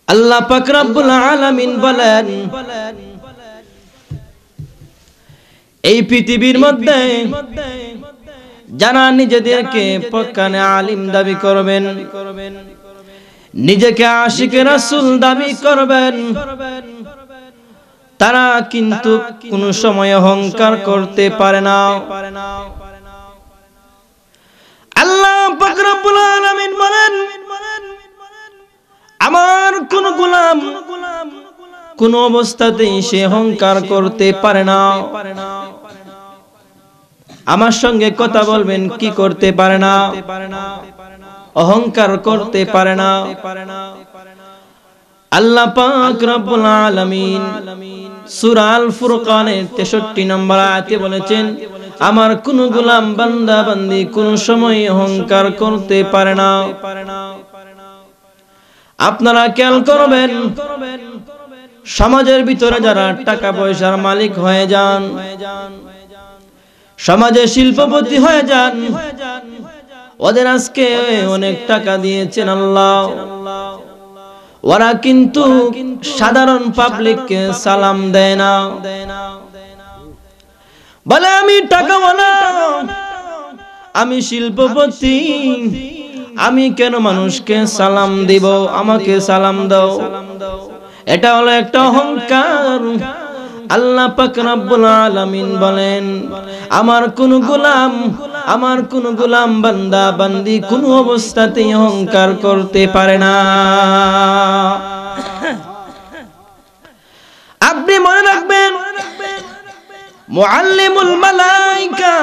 আল্লাহ পাক রব্বুল আলামিন বলেন, এই পৃথিবীর মধ্যে যারা নিজেদেরকে পক্কানে আলিম দাবি করবেন, নিজেকে আশিকে রাসূল দাবি করবেন, তারা কিন্তু কোনো সময় অহংকার করতে পারে না। আল্লাহ পাক রব্বুল আলামিন বলেন, আমার কোন গোলাম কোন অবস্থাতেই সে অহংকার করতে পারে না। আমার সঙ্গে কথা বলবেন, কি করতে পারে না? অহংকার করতে পারে না। আল্লাহ পাক রব্বুল আলামিন সূরা আল ফুরকানের 63 নম্বর আয়াতে বলেছেন, আমার কোন গোলাম বান্দা বান্দি কোন সময় অহংকার করতে পারে না। আপনারা খেয়াল করবেন, সমাজের ভিতরে যারা টাকা পয়সার মালিক হয়ে যান, সমাজে শিল্পপতি হয়ে যান, ওদের আজকে অনেক টাকা দিয়েছেন আল্লাহ, ওরা কিন্তু সাধারণ পাবলিককে সালাম দেয় না। বলে, আমি টাকাওয়ালা, আমি শিল্পপতি, আমি কেন মানুষকে সালাম দিব? আমাকে সালাম দাও। এটা হলো একটা অহংকার। আল্লাহ পাক রব্বুল আলামিন বলেন, আমার কোন গোলাম বান্দা বান্দি কোন অবস্থাতেই অহংকার করতে পারে না। আপনি মনে রাখবেন, মুআল্লিমুল মালায়েকা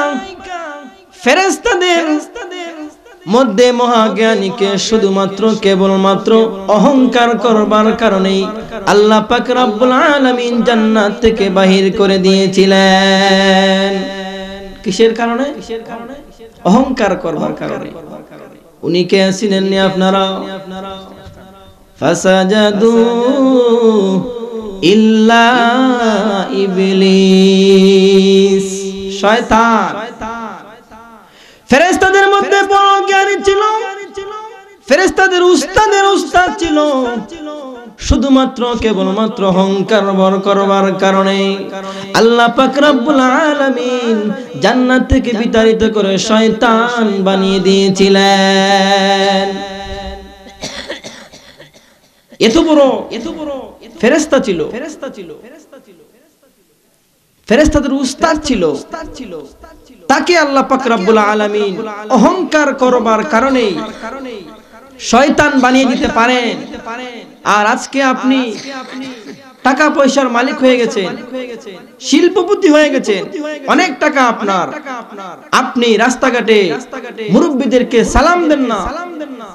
ফেরেশতাদের মধ্যে মহাজ্ঞানীকে শুধুমাত্র কেবলমাত্র অহংকার করবার কারণেই আল্লাহ পাক রব্বুল আলামিন জান্নাত থেকে বাহির করে দিয়েছিলেন। কিসের কারণে? অহংকার করবার কারণে। উনি কে ছিলেন আপনারা? ফাসাজাদু ইল্লা ইবলিস, শয়তান। ফেরেশতাদের মধ্যে বড় জ্ঞানী ছিল, ফেরেশতাদের উস্তাদের উস্তাদ ছিল, শুধুমাত্র কেবলমাত্র অহংকার করবার কারণে আল্লাহ পাক রব্বুল আলামিন জান্নাত থেকে বিতাড়িত করে শয়তান বানিয়ে দিয়েছিলেন। এত বড় ফেরেশতা ছিল, ফেরেশতাদের উস্তাদ ছিল, তাকে আল্লাহ পাক রব্বুল আলামিন অহংকার করবার কারণে শয়তান বানিয়ে দিতে পারেন। আর আজকে আপনি টাকা পয়সার মালিক হয়ে গেছেন, শিল্পপতি হয়ে গেছেন, অনেক টাকা আপনার, আপনি রাস্তাঘাটে মুরব্বিদেরকে সালাম দেন না,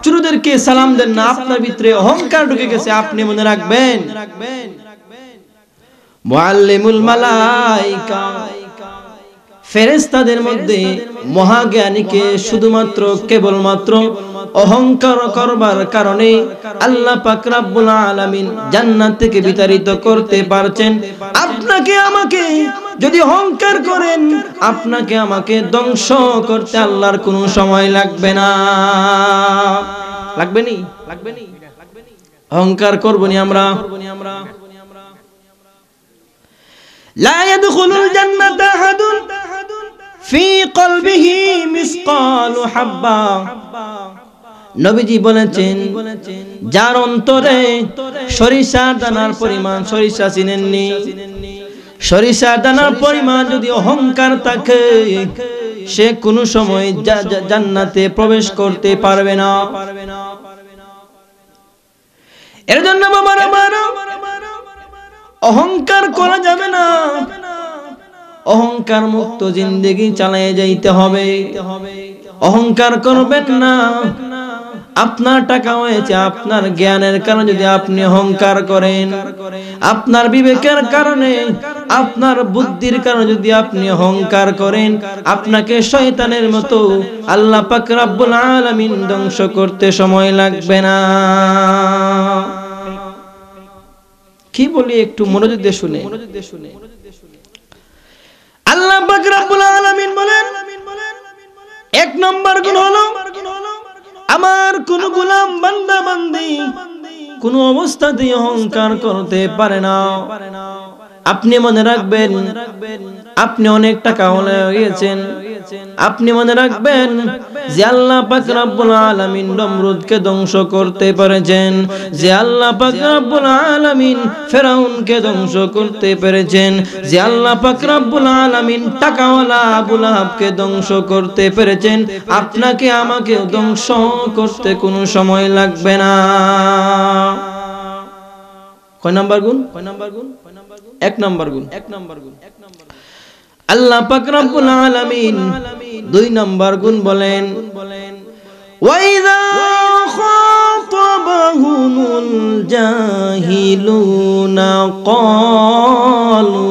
চুরুদেরকে সালাম দেন না, আপনার ভিতরে অহংকার ঢুকে গেছে। আপনি মনে রাখবেন, মুআল্লিমুল মালায়েকা ফেরেশতাদের মধ্যে মহাজ্ঞানীকে শুধুমাত্র কেবলমাত্র অহংকার করবার কারণে আল্লাহ পাক রব্বুল আলামিন জান্নাত থেকে বিতাড়িত করতে পারছেন। আপনাকে আমাকে যদি অহংকার করেন, আপনাকে আমাকে ধ্বংস করতে আল্লাহর কোনো সময় লাগবে না। লাগবে নি? অহংকার করবনি আমরা। লা ইয়াদখুলুল জান্নাতা আহাদুন ফি কলবিহি মিসকালু হাব্বা। নবীজি বলেছেন, যার অন্তরে সরিষার দানার পরিমাণ, সরিষা চিনেননি, সরিষার দানার পরিমাণ যদি অহংকার থাকে, সে কোনো সময় জান্নাতে প্রবেশ করতে পারবে না। এর জন্য বাবার আমার অহংকার করা যাবে না। অহংকার মুক্ত জিন্দেগি চালিয়ে যাইতে হবে। অহংকার করবেন না। আপনার টাকা হয়েছে আপনার জ্ঞানের কারণে যদি আপনি অহংকার করেন, আপনার বিবেকের কারণে, আপনার বুদ্ধির কারণে যদি আপনি অহংকার করেন, আপনাকে শয়তানের মতো আল্লাহ পাক রব্বুল আলামিন ধ্বংস করতে সময় লাগবে না। কি বলি একটু মনোযোগ দিয়ে শুনে। আল্লাহ পাক রব্বুল আলামিন বলেন, এক নম্বর গুণ হলো, আমার কোন গোলাম বান্দা বান্দি কোনো অবস্থাতেই অহংকার করতে পারে না। আপনি মনে রাখবেন, আপনি অনেক টাকা হয়ে গিয়েছেন, আপনি মনে রাখবেন যে আল্লাহ পাক রব্বুল আলামিন নমরুদকে ধ্বংস করতে পেরেছেন, যে আল্লাহ পাক রব্বুল আলামিন ফেরাউনকে ধ্বংস করতে পেরেছেন, যে আল্লাহ পাক রব্বুল আলামিন টাকাওয়ালা আবু লাহাবকে ধ্বংস করতে পেরেছেন। আপনাকে আমাকে ধ্বংস করতে কোনো সময় লাগবে না। কয় নাম্বার গুণ? এক নাম্বার গুণ। আল্লাহ পাক রব্বুল আলামিন 2 নাম্বার গুণ বলেন, ওয়াইযা খাতাবাহুমুল জাহিলুনা ক্বালু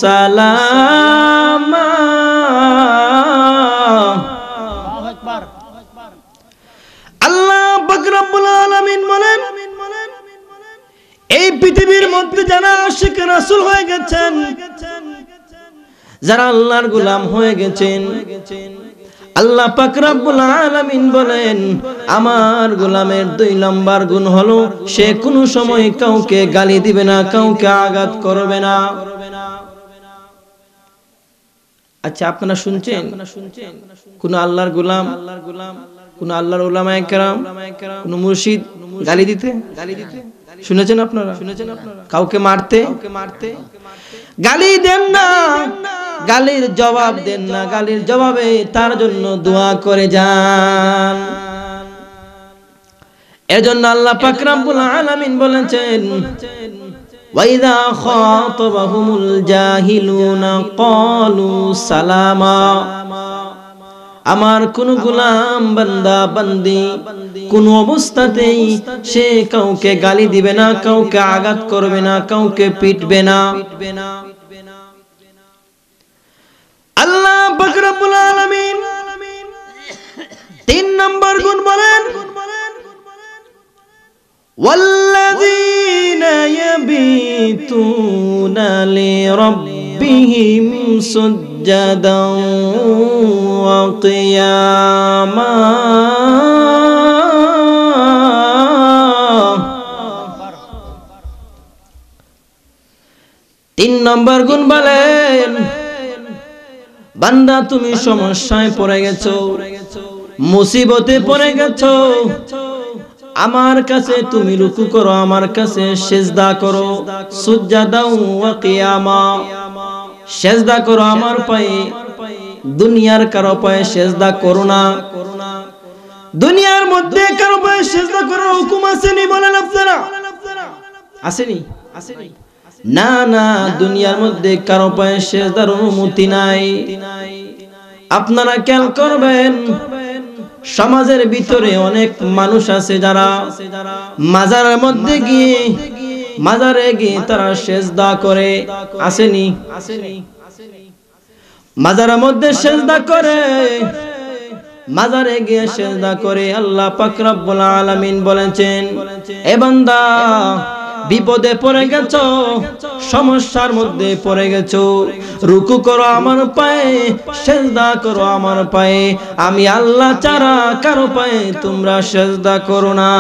সালামা। আল্লাহ পাক রব্বুল আলামিন বলেন, এই পৃথিবীর মধ্যে যারা আশিক রাসূল হয়ে গেছেন, যারা আল্লাহর গোলাম হয়ে গেছেন, আল্লাহ পাক রব্বুল আলামিন বলেন আমার গোলামের 2 নম্বর গুণ হলো সে কোনো সময় কাউকে গালি দিবে না, কাউকে আঘাত করবে না। আচ্ছা, আপনারা শুনছেন কোন আল্লাহর গোলাম, কোন আল্লাহর উলামায়ে কেরাম, কোন মুর্শিদ গালি দিতে? শুনেছেন আপনারা? কাউকে মারতে? গালি দেন না, গালির জবাব দেন না, গালির জবাবে তার জন্য দোয়া করে যান। এজন্য আল্লাহ পাক রব্বুল আলামিন বলেছেন, ওয়াইযা খাতাবাহুমুল জাহিলুনা ক্বালু সালামা। আমার কোন গোলাম বান্দা বান্দি কোন অবস্থাতেই সে কাউকে গালি দিবে না, কাউকে আঘাত করবে না, কাউকে পিটবে না। আল্লাহ পাক রব্বুল আলামিন 3 নম্বর গুণ বলেন, ওয়াল্লাযীনা ইয়াবিতুনা লিরাব্বিহিম সুজদান ওয়া কিয়ামা। 3 নম্বর গুণ বলেন, বান্দা তুমি সমস্যায় পড়ে গেছো, মুসিবতে পড়ে গেছো, আমার কাছে তুমি রুকু করো, আমার কাছে সিজদা করো, সুজদা ওয়া কিয়ামা, সিজদা করো আমার পায়ে। দুনিয়ার কারো পায়ে সিজদা করো না। দুনিয়ার মধ্যে কারো পায়ে সিজদা করার হুকুম আসেনি? বলেন আপনারা, আসেনি? না না, দুনিয়ার মধ্যে কারো পায়ে সিজদার অনুমতি নাই। আপনারা খেয়াল করবেন, সমাজের ভিতরে অনেক মানুষ আছে যারা মাজারের মধ্যে গিয়ে, মাজারে গিয়ে তারা সিজদা করে। আসেনি? মাজারের মধ্যে সিজদা করে, মাজারে গিয়ে সিজদা করে। আল্লাহ পাক রব্বুল আলামিন বলেছেন, এ বান্দা বিপদে পড়ে গেছো, সমস্যার মধ্যে পড়ে গেছো, রুকু করো আমার পায়ে, সিজদা করো আমার পায়ে। আমি আল্লাহ ছাড়া কারো পায়ে তোমরা সিজদা করো না।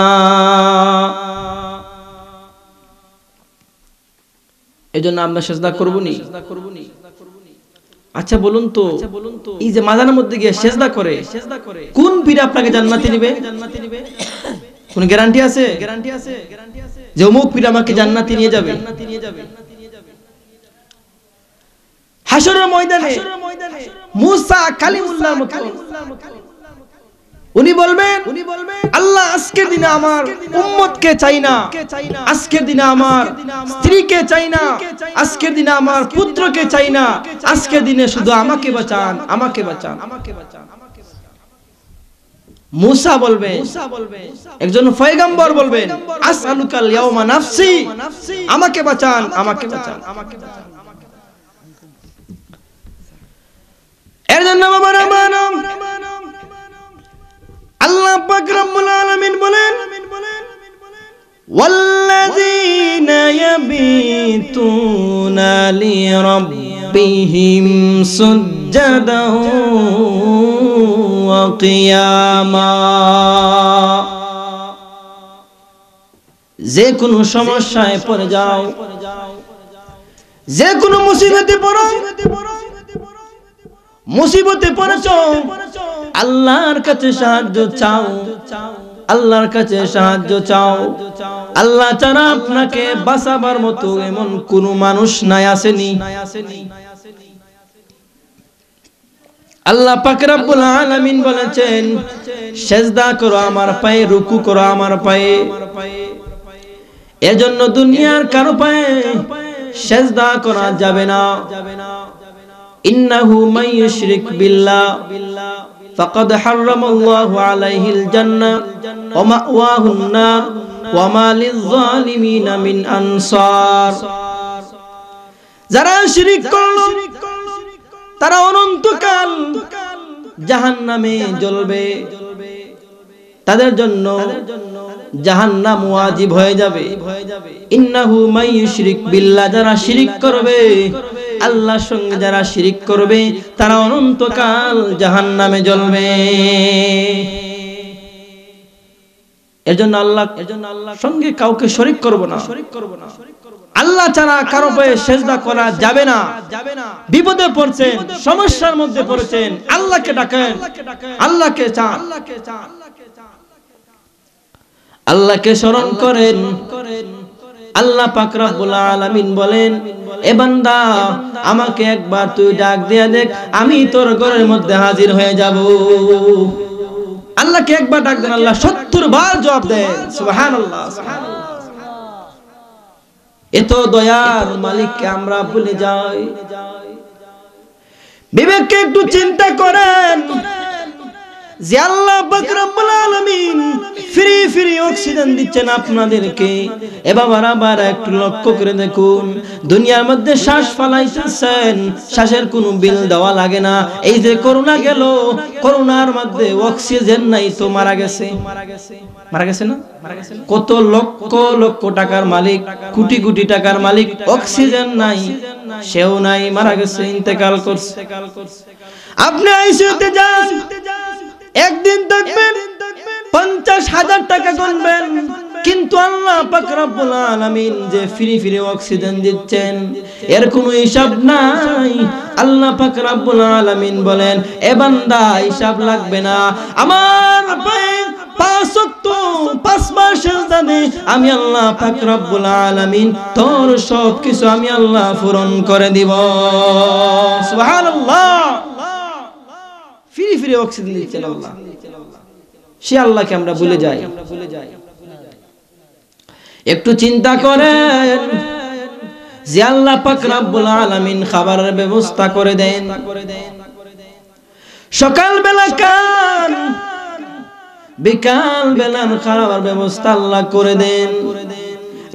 এজন্য আমরা সিজদা করব নি? আচ্ছা বলুন তো, এই যে মাজারের মধ্যে গিয়ে সিজদা করে, কোন পীর আপনাকে জান্নাতে নেবে? কোন গ্যারান্টি আছে যে অমুক পীর আমাকে জান্নাতে নিয়ে যাবে? হাশরের ময়দানে মুসা কালিমুল্লাহর মতো উনি বলবেন, আল্লাহ আজকের দিনে আমার উম্মতকে চাই না, আজকের দিনে আমার স্ত্রীকে চাই না, আজকের দিনে আমার পুত্রকে চাই না, আজকের দিনে শুধু আমাকে বাঁচান, আমাকে বাঁচান। মুসা বলবে, একজন পয়গম্বর বলবেন, আসআলুকাল ইয়াওমা নাফসি, আমাকে বাঁচান, আমাকে বাঁচান। এর জন্য বাবারা মানো, আল্লাহ পাক রব্বুল আলামিন বলেন, ওয়াল্লাযীনা ইয়াবিতুনা লিরাব্বিহিম সুজদান ওয়া কিয়ামা। যে কোনো সমস্যায় পড়ে যাও, যে কোনো মুসিবতে পড়ো, মুসিবতে পড়েছো, আল্লাহর কাছে সাহায্য চাও, আল্লাহর কাছে সাহায্য চাও। আল্লাহ ছাড়া আপনাকে বাঁচাবার মতো এমন কোন মানুষ নাই, আসেনি। আল্লাহ পাক রব্বুল আলামিন বলেছেন, সিজদা করো আমার পায়ে, রুকু করো আমার পায়ে। এজন্য দুনিয়ার কারো পায়ে সিজদা করা যাবে না। ইন্নাহু মান ইউশরিক বিল্লাহ ফাকাদ হারামাল্লাহু আলাইহিল জান্নাহ ওয়া মাওয়াহুন নার ওয়া মা লিয-যালিমিনা মিন আনসার। যারা শিরক করলো তারা অনন্তকাল জাহান্নামে জ্বলবে, তাদের জন্য জাহান্নাম ওয়াজিব হয়ে যাবে। ইন্নাহু মান ইউশরিক বিল্লাহ, যারা শিরক করবে, আল্লাহর সঙ্গে যারা শিরক করবে তারা অনন্তকাল জাহান্নামে জ্বলবে। এজন্য আল্লাহ সঙ্গে কাউকে শরীক করব না। আল্লাহ ছাড়া কারো পায়ে সিজদা করা যাবে না। বিপদে পড়ছেন, সমস্যার মধ্যে পড়েছেন, আল্লাহকে ডাকেন, আল্লাহকে চান, আল্লাহকে স্মরণ করেন। আল্লাহ পাক রব্বুল আলামিন বলেন, এ বান্দা আমাকে একবার তুই ডাক দিয়া দেখ, আমি তোর ঘরের মধ্যে হাজির হয়ে যাব। আল্লাহকে একবার ডাক দেন, আল্লাহ 70 বার জবাব দেন। সুবহানাল্লাহ। এত দয়ার মালিককে আমরা ভুলে যাই। বিবেককে একটু চিন্তা করেন যে আল্লাহ পাক রব্বুল আলামিন ফ্রি ফ্রি অক্সিজেন দিচ্ছেন আপনাদেরকে। এবার আবার একটু লক্ষ্য করে দেখুন, দুনিয়ার মধ্যে শ্বাস ফালাইতেছেন, শ্বাসের কোনো বিল দেওয়া লাগে না। এই যে করোনা গেল, করোনার মধ্যে অক্সিজেন নাই তো মারা গেছে, মারা গেছে না? কত লক্ষ লক্ষ টাকার মালিক, কোটি কোটি টাকার মালিক, অক্সিজেন নাই, সেও নাই, মারা গেছে, ইন্তেকাল করছে। আপনি আইসিইউতে যান, একদিন দেখবেন 50,000 টাকা গুনবেন, কিন্তু আল্লাহ পাক রব্বুল আলামিন যে ফ্রি ফ্রি অক্সিজেন দিচ্ছেন এর কোনো হিসাব নাই। আল্লাহ পাক রব্বুল আলামিন বলেন, এ বান্দা হিসাব লাগবে না, আমার পায়ে 5 ওয়াক্ত 5 বার সিজদা দে, আমি আল্লাহ পাক রব্বুল আলামিন তোর সব কিছু আমি আল্লাহ পূরণ করে দিব। সুবহানাল্লাহ। ফ্রি ফ্রি অক্সিজেন দিচ্ছেন আল্লাহ, সে আল্লাহকে আমরা ভুলে যাই। একটু চিন্তা করেন যে আল্লাহ পাক রব্বুল আলামিন খাবারের ব্যবস্থা করে দেন, সকাল বেলা খান, বিকাল বেলার খাবার ব্যবস্থা আল্লাহ করে দেন,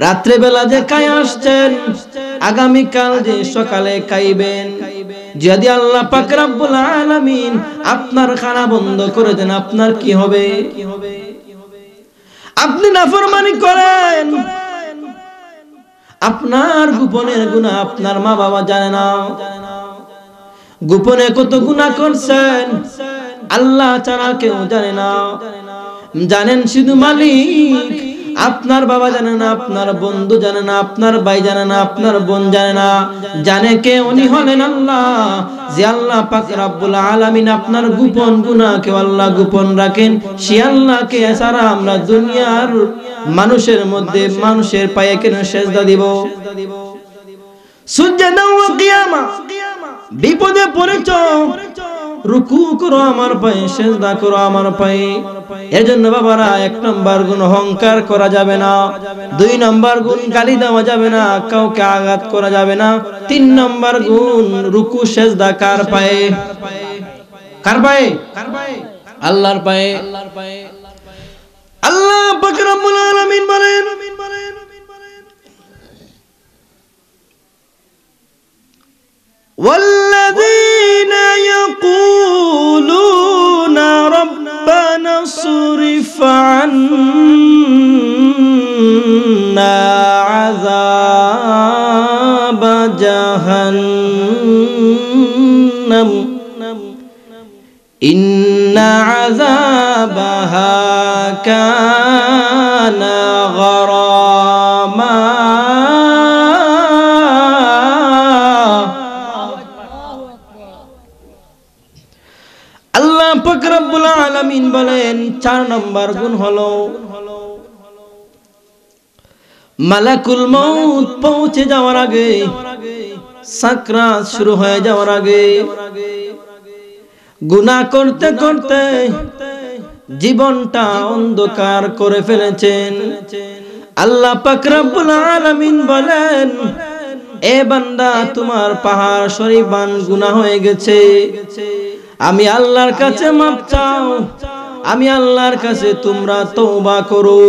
রাত্রে বেলা যে খাই আসছেন আগামীকাল যে সকালে খাইবেন। যদি আল্লাহ পাক রব্বুল আলামিন আপনার খানা বন্ধ করে দেন, আপনার কি হবে? আপনি নাফরমানি করেন, আপনার গোপনের গুনাহ আপনার মা বাবা জানে না। গোপনে কত গুনাহ করছেন আল্লাহ ছাড়া কেউ জানে না, জানেন শুধু মালিক। আপনার বাবা জানে না, আপনার বন্ধু জানে না, আপনার ভাই জানে না, আপনার বোন জানে না, জানে কে? উনি হলেন আল্লাহ। যে আল্লাহ পাক রব্বুল আলামিন আপনার গোপন গুনাহকে আল্লাহ গোপন রাখেন, সে আল্লাহকে ছাড়া আমরা দুনিয়ার মানুষের মধ্যে মানুষের পায়ে কেন সিজদা দিব? সুজদা ওয়া কিয়ামা, বিপদে পড়েছ, রুকু করো আমার পায়ে, সিজদা করো আমার পায়ে। এজন্য বাবারা 1 নম্বর গুণ অহংকার করা যাবে না, 2 নম্বর গুণ গালি দেওয়া যাবে না, কাউকে আঘাত করা যাবে না, 3 নম্বর গুণ রুকু সিজদা কার পায়ে? কার পায়ে? আল্লাহর পায়ে। আল্লাহ পাক রব্বুল আলামিন বলেন, والذين يقولون ربنا اصرف عنا عذاب جهنم إن عذابها كان غراما রব্বুল আলামিন বলেন 4 নম্বর গুণ হলো মালাকুল মউত পৌঁছে যাওয়ার আগে, সাকরাত শুরু হয়ে যাওয়ার আগে গুনাহ করতে করতে জীবনটা অন্ধকার করে ফেলেছেন। আল্লাহ পাক রব্বুল আলামিন বলেন, এ বান্দা তোমার পাহাড় শরীফান গুনাহ হয়ে গেছে, আমি আল্লাহর কাছে মাপ চাও, আমি আল্লাহর কাছে তোমরা তওবা করো।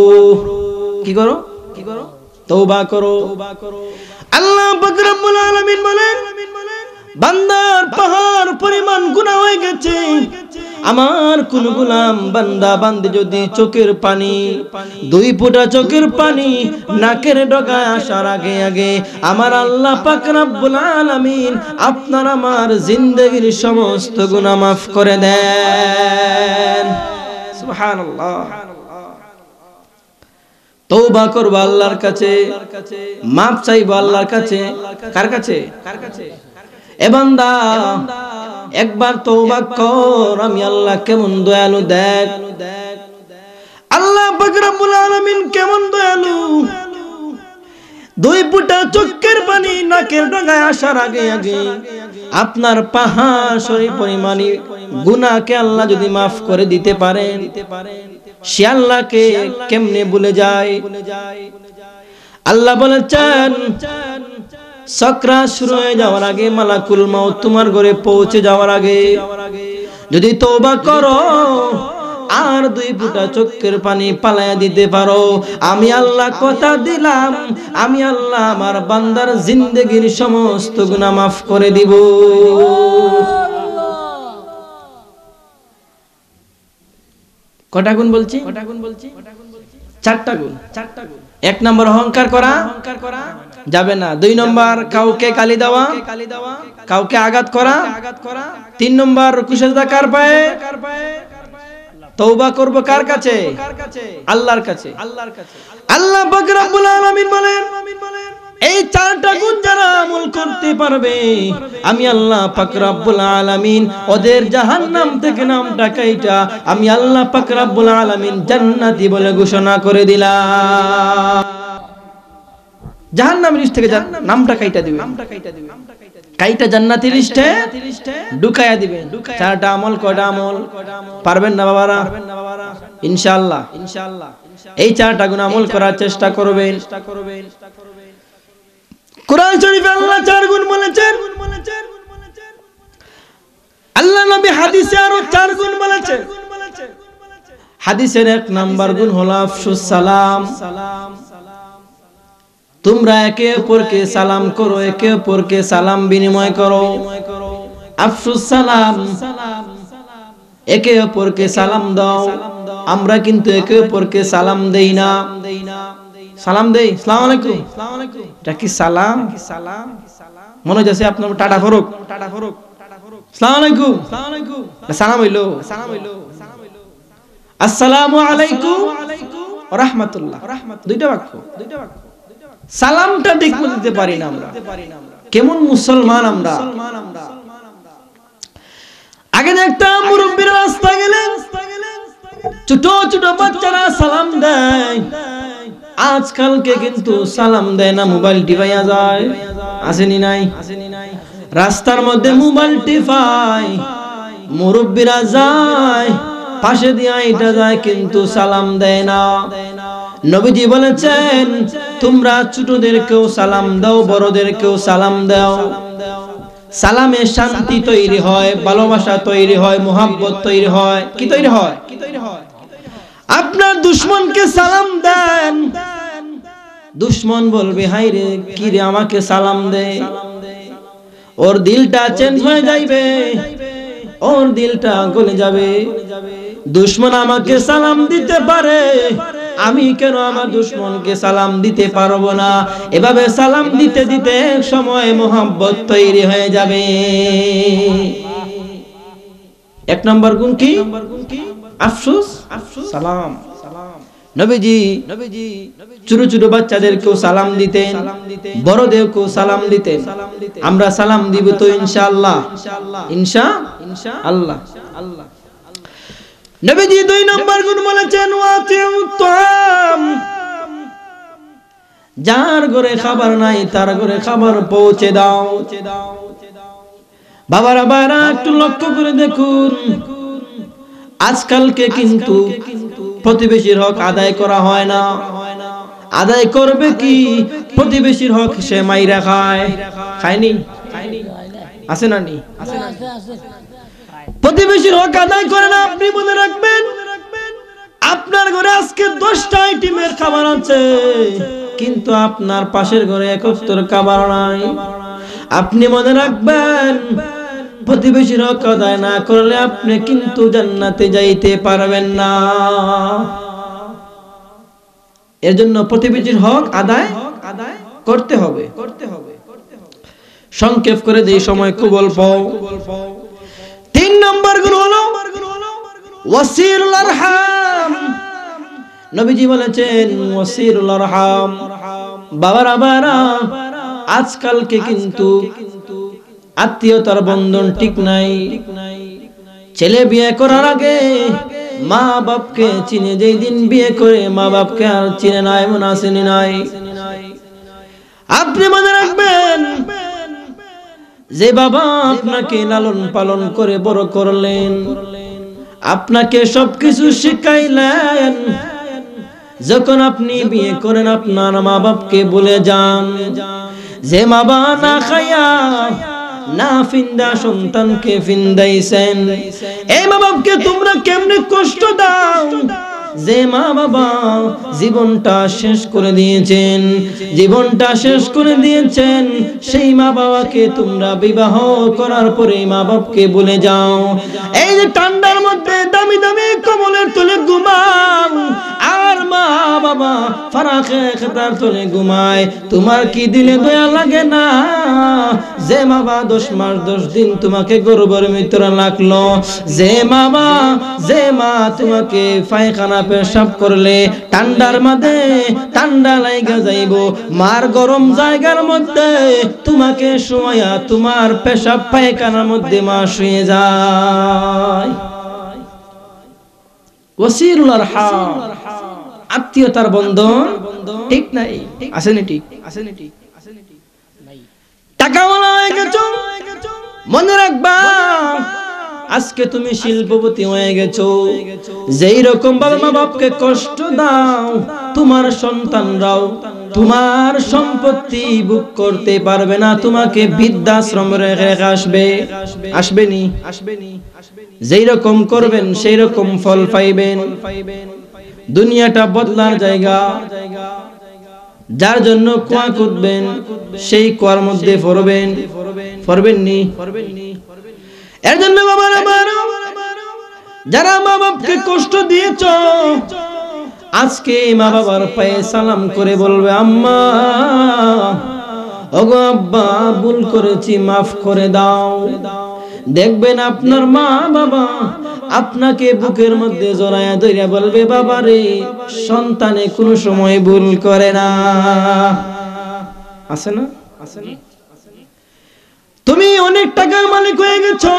কি করো? তওবা করো। আল্লাহ পাক রব্বুল আলামিন বলেন, বান্দার পাহাড় পরিমাণ গুনাহ হয়ে গেছে, আমার কোন গোলাম বান্দা বান্দি যদি চোখের পানি 2 ফোঁটা চোখের পানি নাকের ডগায় আসার আগে আগে আমার আল্লাহ পাক রব্বুল আলামিন আপনার আমার জিন্দেগীর সমস্ত গুনাহ মাফ করে দেন। সুবহানাল্লাহ। তওবা করব আল্লাহর কাছে, মাপ চাইবো আল্লাহর কাছে। কার কাছে? এ বান্দা একবার তওবা কর, আমি আল্লাহ কেমন দয়ালু দেখ। আল্লাহ পাক রব্বুল আলামিন কেমন দয়ালু। 2 ফোঁটা চোখের পানি নাকের ডগায় আসার আগে আগে আপনার পাহাড় শরীফ পরিমাণে গুনাহকে আল্লাহ যদি মাফ করে দিতে পারেন, সে আল্লাহকে কেমনে ভুলে যায়? আল্লাহ বলেছেন, সাকরাত শুরু হয়ে যাওয়ার আগে, মালাকুল মউত তোমার ঘরে পৌঁছে যাওয়ার আগে যদি তওবা করো আর 2 ফোঁটা চোখের পানি পালায়া দিতে পারো, আমি আল্লাহ কথা দিলাম, আমি আল্লাহ আমার বান্দার জিন্দেগীর সমস্ত গুনাহ মাফ করে দিব। কটা গুণ বলছি? 4টা গুণ। 1 নম্বর অহংকার করা যাবে না। 2 নম্বর কাউকে গালি দেওয়া, কাউকে আঘাত করা। 3 নম্বর কুশলতা কার পায়ে? তওবা করব কার কাছে? আল্লাহর কাছে। আল্লাহ পাক রব্বুল আলামিন বলেন, এই 4টা গুণ যারা আমল করতে পারবে, আমি আল্লাহ পাক রব্বুল আলামিন ওদের জাহান্নাম থেকে নামটা কাইটা আমি আল্লাহ পাক রব্বুল আলামিন জান্নাতি বলে ঘোষণা করে দিলাম। জাহান্নামের লিস্ট থেকে নামটা কাইটা দিবেন, কাইটা জান্নাতের লিস্টে ঢুকায়া দিবেন। 4টা আমল। কয়টা আমল? পারবেন না বাবারা? ইনশাআল্লাহ এই 4টা গুণ আমল করার চেষ্টা করবেন। কোরআন শরীফে আল্লাহ 4 গুণ বলেছেন, আল্লাহ নবী হাদিসে আরো 4 গুণ বলেছেন। হাদিসের 1 নাম্বার গুণ হলো আফসুস সালাম। তোমরা একে অপরকে সালাম করো, একে অপরকে সালাম বিনিময় করো। আফসুস সালাম, একে অপরকে সালাম দাও। আমরা কিন্তু একে অপরকে সালাম দেই না। সালাম দেই, আসসালামু আলাইকুম, এটা কি সালাম? মনে হচ্ছে আপনার টাটা ফরক, আসসালামু আলাইকুম, সালাম হইলো। আসসালামু আলাইকুম ওয়া রাহমাতুল্লাহ, 2টা বাক্য। সালামটা ঠিক মতো দিতে পারি না আমরা। কেমন মুসলমান আমরা! আগে দেখতাম মুরব্বিরা রাস্তা গেলে ছোট ছোট বাচ্চারা সালাম দেয়, আজকালকে কিন্তু সালাম দেয় না, মোবাইল টিপাইয়া যায়। আসেনি নাই? রাস্তার মধ্যে মোবাইল টিপায়, মুরব্বিরা যায়, পাশে দিয়ে এটা যায়, কিন্তু সালাম দেয় না। নবীজি বলেছেন, তোমরা ছোটদেরকেও সালাম দাও, বড়দেরকেও সালাম দাও। সালামে শান্তি তৈরি হয়, ভালোবাসা তৈরি হয়, মুহাব্বত তৈরি হয়। কি তৈরি হয়? আপনার দুশমনকে সালাম দেন, দুশমন বলবে, হাই রে কি রে আমাকে সালাম দে। ওর দিলটা চেঞ্জ হয়ে যাবে, ওর দিলটা গলে যাবে। দুশমন আমাকে সালাম দিতে পারে, আমি কেন আমার দুশমনকে সালাম দিতে পারবো না? এভাবে সালাম দিতে দিতে এক সময় মোহাব্বত তৈরি হয়ে যাবে। 1 নম্বর গুণ কি? আফসোস সালাম। নবীজি ছোট ছোট বাচ্চাদেরকেও সালাম দিতেন, বড়দেরকেও সালাম দিতেন। আমরা সালাম দিব তো ইনশাআল্লাহ? ইনশাআল্লাহ। নবীজি 2 নম্বর গুণ বলেছেন ওয়াতিউত তাআম, যার ঘরে খাবার নাই তার ঘরে খাবার পৌঁছে দাও। বাবারা বাবারা একটু লক্ষ্য করে দেখুন, আজকালকে কিন্তু প্রতিবেশীর হক আদায় করা হয় না। আদায় করবে কি? প্রতিবেশীর হক সে মাইরা খায়। খায়নি? আছে না নি? প্রতিবেশীর হক আদায় করে না। আপনি মনে রাখবেন, আপনার ঘরে আজকে 10টা আইটেমের খাবার আছে, কিন্তু আপনার পাশের ঘরে 71 খাবার নাই। আপনি মনে রাখবেন, প্রতিবেশীর হক আদায় না করলে আপনি কিন্তু জান্নাতে যাইতে পারবেন না। এর জন্য প্রতিবেশীর হক আদায় করতে হবে। সংক্ষেপ করে দেই, সময় খুব অল্প। 3 নম্বর গুণ হলো ওয়াসিলুল আরহাম। নবীজি বলেছেন ওয়াসিলুল আরহাম। বাবারা বাবারা, আজকালকে কিন্তু আত্মীয়তার বন্ধন ঠিক নাই। ছেলে বিয়ে করার আগে মা বাপকে চিনে, যেই দিন বিয়ে করে মা বাপকে আর চিনে না, এমন আসেনি নাই। আপনি মনে রাখবেন, যে বাবা আপনাকে লালন পালন করে বড় করলেন, আপনাকে সবকিছু শিখাইলেন, যখন আপনি বিয়ে করেন আপনার মা বাপকে ভুলে যান। যে মা বাবা না খায়া না ফিন্দা সন্তানকে ফিন্দাইছেন, এই মা বাপকে তোমরা কেমনে কষ্ট দাও। যে মা বাবা জীবনটা শেষ করে দিয়েছেন, সেই মা বাবাকে তোমরা বিবাহ করার পরে মা বাপকে ভুলে যাও। এই যে ঠান্ডার মধ্যে দামি দামি কম্বলের তলে ঘুমাও, আর মা বাবা ফারাকে খেতার তলে ঘুমায়, তোমার কি দিলে দয়া লাগে না? যে মা বাবা 10 মাস 10 দিন তোমাকে গর্ভের ভিতরে রাখলো, যে মা তোমাকে পায়খানা পেশাব করলে ঠান্ডার মধ্যে ঠান্ডা লাগা যাইব, মার গরম জায়গার মধ্যে তোমাকে শোয়া, তোমার পেশাব পায়খানার মধ্যে মা শুয়ে যায়। ওয়াসিলুল আরহাম, আত্মীয়তার বন্ধন ঠিক নাই। আসেনি? ঠিক টাকাওয়ালা হয়ে গেছো, মনে রাখবা আজকে তুমি শিল্পপতি হয়ে গেছো। যেই রকম বাবা মা বাপকে কষ্ট দাও, তোমার সন্তানরাও তোমার সম্পত্তি ভোগ করতে পারবে না, তোমাকে বৃদ্ধাশ্রমে রেখে আসবেনি। যেই রকম করবেন সেই রকম ফল পাইবেন। দুনিয়াটা বদলার জায়গা, যার জন্য কুয়া খুঁড়বেন সেই কুয়ার মধ্যে পড়বেননি। এর জন্য যারা মা বাপকে কষ্ট দিয়েছ, আজকে মা বাবার পায়ে সালাম করে বলবে, আম্মা, ওগো আব্বা, ভুল করেছি, মাফ করে দাও। দেখবেন আপনার মা বাবা আপনাকে বুকের মধ্যে জড়ায়া ধইরা বলবে, বাবা রে, সন্তানে কোনো সময় ভুল করে না। আছে না? তুমি অনেক টাকার মালিক হয়ে গেছো,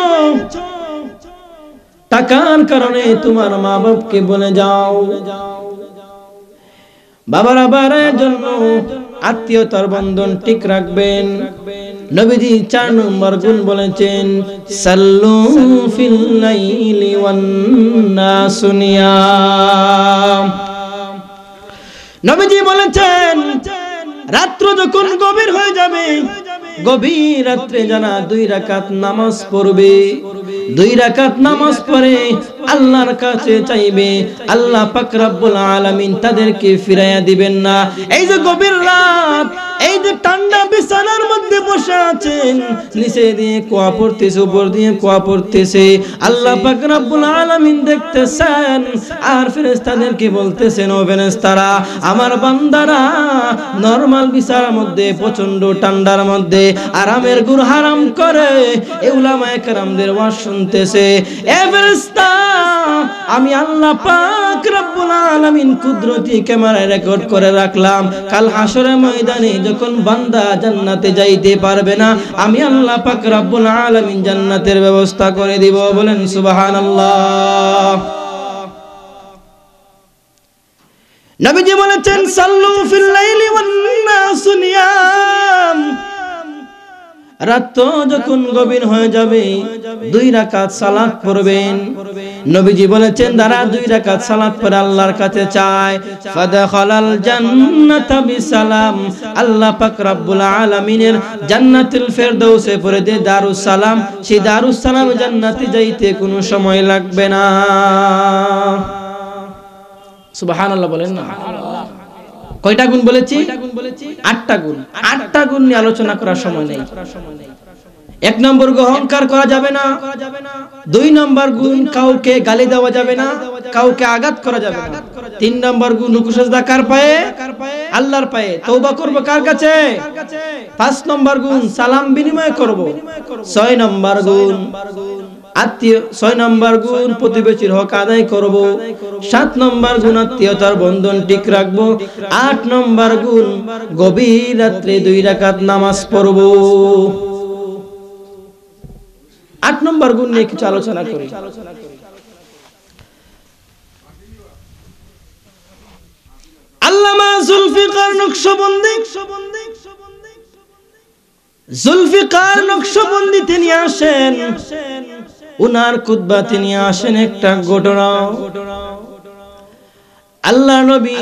টাকার কারণে তোমার মা বাপকে বলে যাও। বাবারা বাড়ার জন্য আত্মীয়তার বন্ধন ঠিক রাখবেন। নবীজি 4 নম্বর গুণ বলেছেন, সাল্লু ফিল লাইলি ওয়ান নাসু নিয়াম। নবীজি বলেছেন, রাত্র যখন গভীর হয়ে যাবে, গভীর রাত্রে যারা 2 রাকাত নামাজ পড়বে, 2 রাকাত নামাজ পড়ে আল্লাহর কাছে চাইবে, আল্লাহ পাক রব্বুল আলামিন তাদেরকে ফিরাইয়া দিবেন না। এই যে গভীর রাত, এই যে ঠান্ডা বিছানার মধ্যে বসে আছেন, নিচে দিয়ে কুয়া পড়তেছে, উপর দিয়ে কুয়া পড়তেছে, আল্লাহ পাক রব্বুল আলামিন দেখতেছেন, আর ফেরেশতাদেরকে বলতেছেন, ও ফেরেশতারা, আমার বান্দারা নরমাল বিছানার মধ্যে প্রচন্ড ঠান্ডার মধ্যে আরামের গুড় হারাম করে এই উলামায়ে কেরামদের ওয়াজ শুনতেছে। এ ফেরেশতা, আমি আল্লাহ পাক রব্বুল আলামিন কুদরতি ক্যামেরায় রেকর্ড করে রাখলাম, কাল হাসরের ময়দানে যখন বান্দা জান্নাতে যাইতে পারবে না, আমি আল্লাহ পাক রব্বুল আলামিন জান্নাতের ব্যবস্থা করে দিব। বলেন সুবহানাল্লাহ। নবীজি বলেছেন সাল্লু ফিল লাইলি ওয়ান নাসু নিয়াম, রাত যখন গভীর হয়ে যাবে 2 রাকাত সালাত পড়বেন। নবীজি বলেছেন যারা 2 রাকাত সালাত পড়ে আল্লাহর কাছে চায় ফাদাখালাল জান্নাতা বিসালাম, আল্লাহ পাক রব্বুল আলামিনের জান্নাতুল ফেরদাউসে পড়ে দে দারুস সালাম, সেই দারুস সালাম জান্নাতে যাইতে কোনো সময় লাগবে না। সুবহানাল্লাহ বলেন না। কয়টা গুণ বলেছি? 8টা গুণ। 8টা গুণ নিয়ে আলোচনা করার সময় নেই। 1 নম্বর অহংকার করা যাবে না। 2 নম্বর গুণ কাউকে গালি দেওয়া যাবে না, কাউকে আঘাত করা যাবে না। 3 নম্বর গুণ রুকু সিজদা কার পায়ে? আল্লাহর পায়ে। তওবা করব কার কাছে? 5 নম্বর গুণ সালাম বিনিময় করব। 6 নম্বর গুণ আত্মীয়, 6 নম্বর গুণ প্রতিবেশীর হক আদায় করব। 7 নম্বর গুণ আত্মীয়তার বন্ধন ঠিক রাখব। 8 নম্বর গুণ গভীর রাত্রে 2 রাকাত নামাজ পড়ব। 8 নম্বর গুণ নিয়ে কিছু আলোচনা করি। আল্লামা জুলফিকার নকশবন্দি তিনি আসেন, উনার খুতবা তিনি আসেন একটা ঘটনা। আল্লাহ নবী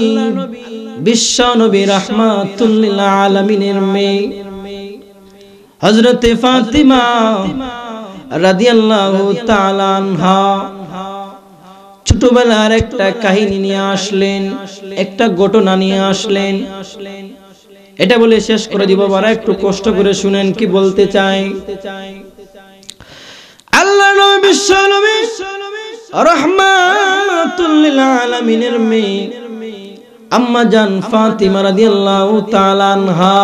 বিশ্ব নবী রাহমাতুল লিল আলামিনের মেয়ে হযরত ফাতিমা রাদিয়াল্লাহু তাআলা আনহা ছোটবেলার একটা কাহিনী নিয়ে আসলেন, একটা ঘটনা নিয়ে আসলেন। এটা বলে শেষ করে দিব, বারা একটু কষ্ট করে শুনেন কি বলতে চাই। আল্লাহ নবী বিশ্ব নবী রাহমাতুল লিল আলামিনের মেয়ে আম্মা জান ফাতিমা রাদিয়াল্লাহু তাআলা আনহা,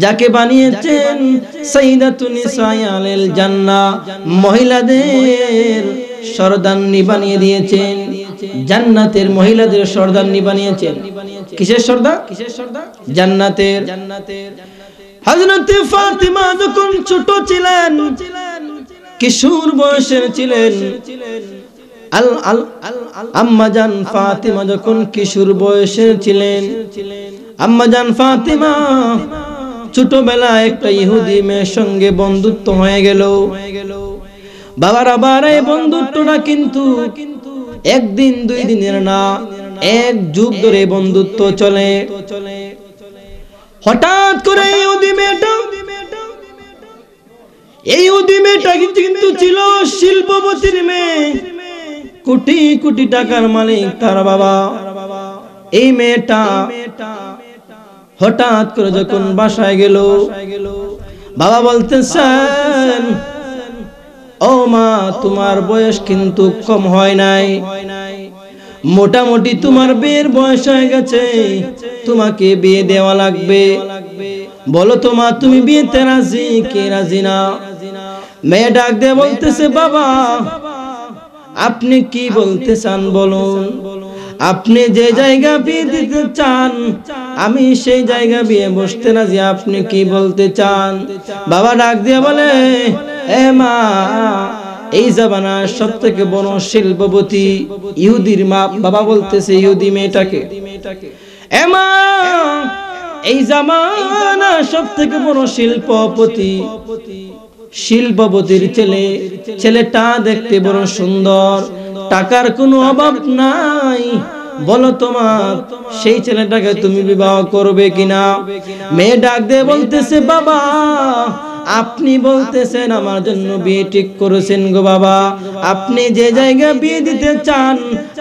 যাকে বানিয়েছেন সাইয়্যিদাতুন নিসাইল জান্নাহ, মহিলাদের সরদারনি বানিয়ে দিয়েছেন, জান্নাতের মহিলাদের সরদারনি বানিয়েছেন। কিসের সরদার? জান্নাতের। হযরত ফাতিমা যখন ছোট ছিলেন, কিশোর বয়সের ছিলেন, আম্মা জান ফাতিমা যখন কিশোর বয়সের ছিলেন, আম্মা জান ফাতিমা ছোটবেলায় একটা ইহুদি মেয়ের সঙ্গে বন্ধুত্ব হয়ে গেল। বাবার আবার এই বন্ধুত্বটা কিন্তু 1 দিন 2 দিনের না, 1 যুগ ধরে বন্ধুত্ব চলে। হঠাৎ করে এই ইহুদি মেয়েটা কিন্তু ছিল শিল্পপতির মেয়ে, কোটি কোটি টাকার মালিক তার বাবা। এই মেয়েটা হঠাৎ করে যখন বাসায় গেল, বাবা বলতেছেন ও মা, তোমার বয়স কিন্তু কম হয় নাই, মোটামুটি তোমার বিয়ের বয়স হয়ে গেছে, তোমাকে বিয়ে দেওয়া লাগবে। বলো তো মা, তুমি বিয়েতে রাজি কি রাজি না? মেয়ে ডাক দিয়ে বলতেছে বাবা, আপনি কি বলতে চান বলুন, আপনি যে জায়গা বিয়ে দিতে চান আমি সেই জায়গা বিয়ে বসতে রাজি, আপনি কি বলতে চান? বাবা ডাক দিয়ে বলে এ মা, এই জামানার সবথেকে বড় শিল্পপতি ইহুদির মা। বাবা বলতেছে ইহুদি মেয়েটাকে, এ মা, এই জামানার সবথেকে বড় শিল্পপতির ছেলেটা দেখতে বড় সুন্দর, টাকার কোনো অভাব নাই, বলো তোমার সেই ছেলেটাকে তুমি বিবাহ করবে কিনা? মেয়ে ডাক দিয়ে বলতেছে বাবা, আপনি বলতেছেন আমার জন্য বিয়ে ঠিক করেছেন গো বাবা, আপনি যে জায়গা বিয়ে দিতে চান